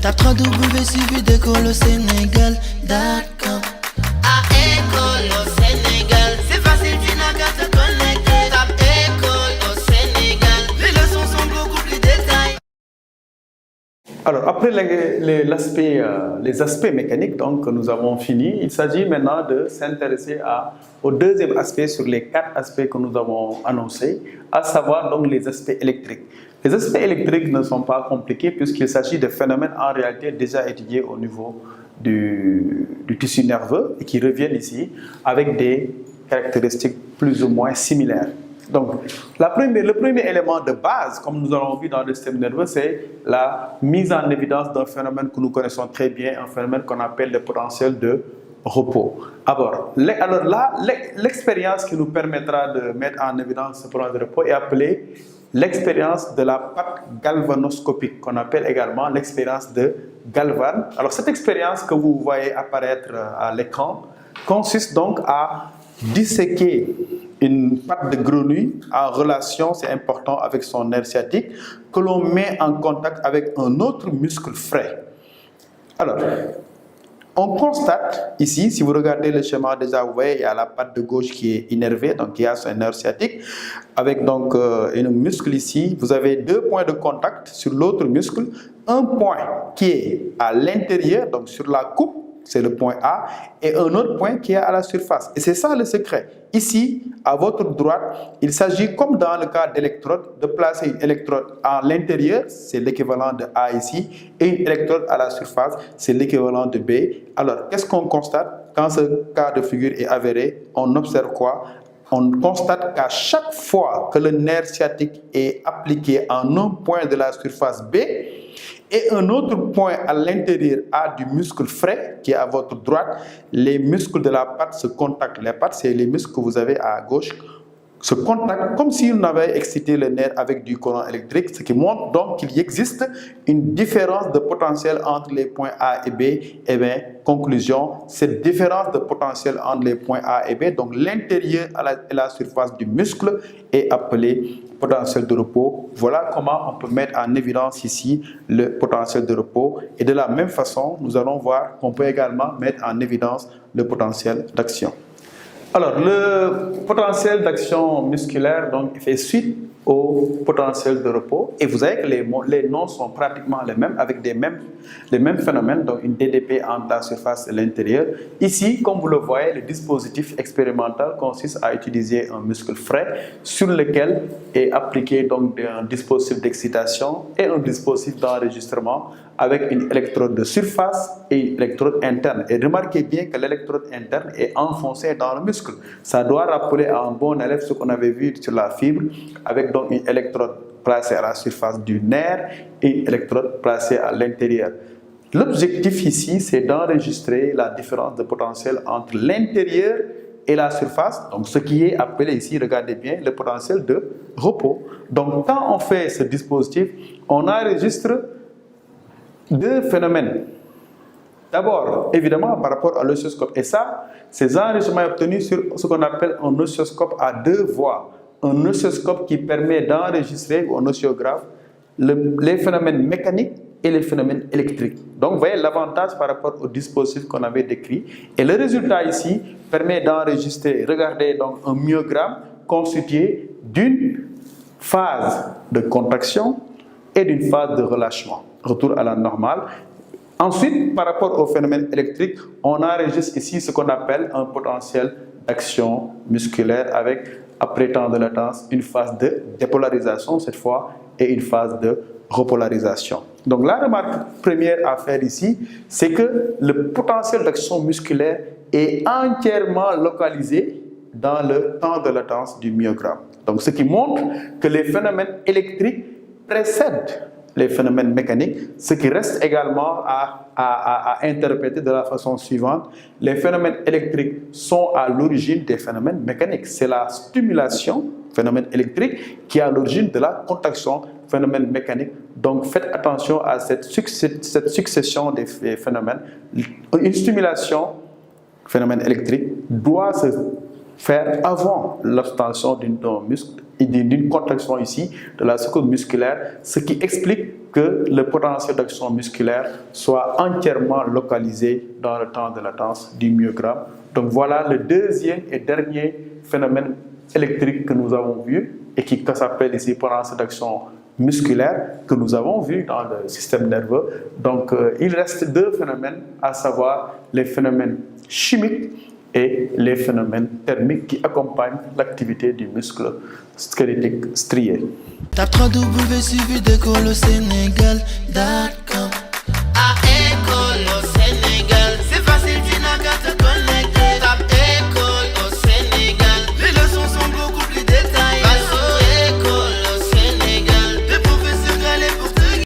Tape www.suividécole-au-sénégal.com. À École au Sénégal, c'est facile, tu n'as qu'à te connecter. Tape École au Sénégal, les leçons sont beaucoup plus détaillées. Alors, après les aspects mécaniques donc, que nous avons fini, il s'agit maintenant de s'intéresser au deuxième aspect sur les 4 aspects que nous avons annoncés, à savoir donc les aspects électriques. Les aspects électriques ne sont pas compliqués puisqu'il s'agit de phénomènes en réalité déjà étudiés au niveau du tissu nerveux et qui reviennent ici avec des caractéristiques plus ou moins similaires. Donc, le premier élément de base, comme nous l'avons vu dans le système nerveux, c'est la mise en évidence d'un phénomène que nous connaissons très bien, un phénomène qu'on appelle le potentiel de repos. Alors là, l'expérience qui nous permettra de mettre en évidence ce potentiel de repos est appelée l'expérience de la patte galvanoscopique, qu'on appelle également l'expérience de Galvan. Alors, cette expérience que vous voyez apparaître à l'écran consiste donc à disséquer une patte de grenouille en relation, c'est important, avec son nerf sciatique, que l'on met en contact avec un autre muscle frais. Alors, on constate ici, si vous regardez le schéma déjà, vous voyez, il y a la patte de gauche qui est innervée, donc il y a son nerf sciatique, avec donc un muscle ici. Vous avez 2 points de contact sur l'autre muscle, un point qui est à l'intérieur, donc sur la coupe, c'est le point A, et un autre point qui est à la surface. Et c'est ça le secret. Ici, à votre droite, il s'agit, comme dans le cas d'électrode, de placer une électrode à l'intérieur, c'est l'équivalent de A ici, et une électrode à la surface, c'est l'équivalent de B. Alors, qu'est-ce qu'on constate? Quand ce cas de figure est avéré, on observe quoi? On constate qu'à chaque fois que le nerf sciatique est appliqué en un point de la surface B, et un autre point à l'intérieur A du muscle frais qui est à votre droite, les muscles de la patte se contactent. Les pattes, c'est les muscles que vous avez à gauche, se contactent comme si on avait excité le nerf avec du courant électrique, ce qui montre donc qu'il existe une différence de potentiel entre les points A et B. Et bien, conclusion, cette différence de potentiel entre les points A et B, donc l'intérieur et la surface du muscle, est appelée potentiel de repos. Voilà comment on peut mettre en évidence ici le potentiel de repos. Et de la même façon, nous allons voir qu'on peut également mettre en évidence le potentiel d'action. Alors, le potentiel d'action musculaire donc, il fait suite au potentiel de repos. Et vous savez que les noms sont pratiquement les mêmes, avec les mêmes phénomènes, donc une DDP entre la surface et l'intérieur. Ici, comme vous le voyez, le dispositif expérimental consiste à utiliser un muscle frais sur lequel est appliqué donc un dispositif d'excitation et un dispositif d'enregistrement avec une électrode de surface et une électrode interne. Et remarquez bien que l'électrode interne est enfoncée dans le muscle. Ça doit rappeler à un bon élève ce qu'on avait vu sur la fibre, avec donc une électrode placée à la surface du nerf et une électrode placée à l'intérieur. L'objectif ici, c'est d'enregistrer la différence de potentiel entre l'intérieur et la surface, donc ce qui est appelé ici, regardez bien, le potentiel de repos. Donc quand on fait ce dispositif, on enregistre 2 phénomènes. D'abord, évidemment, par rapport à l'oscilloscope. Et ça, ces enregistrements obtenus sur ce qu'on appelle un oscilloscope à 2 voies. Un oscilloscope qui permet d'enregistrer, ou un oscillographe, les phénomènes mécaniques et les phénomènes électriques. Donc, vous voyez l'avantage par rapport au dispositif qu'on avait décrit. Et le résultat ici permet d'enregistrer, regardez donc un myogramme constitué d'une phase de contraction et d'une phase de relâchement. Retour à la normale. Ensuite, par rapport au phénomène électrique, on enregistre ici ce qu'on appelle un potentiel d'action musculaire avec, après temps de latence, une phase de dépolarisation cette fois et une phase de repolarisation. Donc la remarque première à faire ici, c'est que le potentiel d'action musculaire est entièrement localisé dans le temps de latence du myogramme. Donc ce qui montre que les phénomènes électriques précèdent les phénomènes mécaniques, ce qui reste également à interpréter de la façon suivante. Les phénomènes électriques sont à l'origine des phénomènes mécaniques. C'est la stimulation, phénomène électrique, qui est à l'origine de la contraction, phénomène mécanique. Donc faites attention à cette succession des phénomènes. Une stimulation, phénomène électrique, doit se faire avant l'obtention d'un muscle d'une contraction ici de la secousse musculaire, ce qui explique que le potentiel d'action musculaire soit entièrement localisé dans le temps de latence du myogramme. Donc voilà le deuxième et dernier phénomène électrique que nous avons vu et qui s'appelle ici potentiel d'action musculaire que nous avons vu dans le système nerveux. Donc il reste deux phénomènes, à savoir les phénomènes chimiques et les phénomènes thermiques qui accompagnent l'activité du muscle squelettique strié. Tape 3 W suivi de Sénégal.com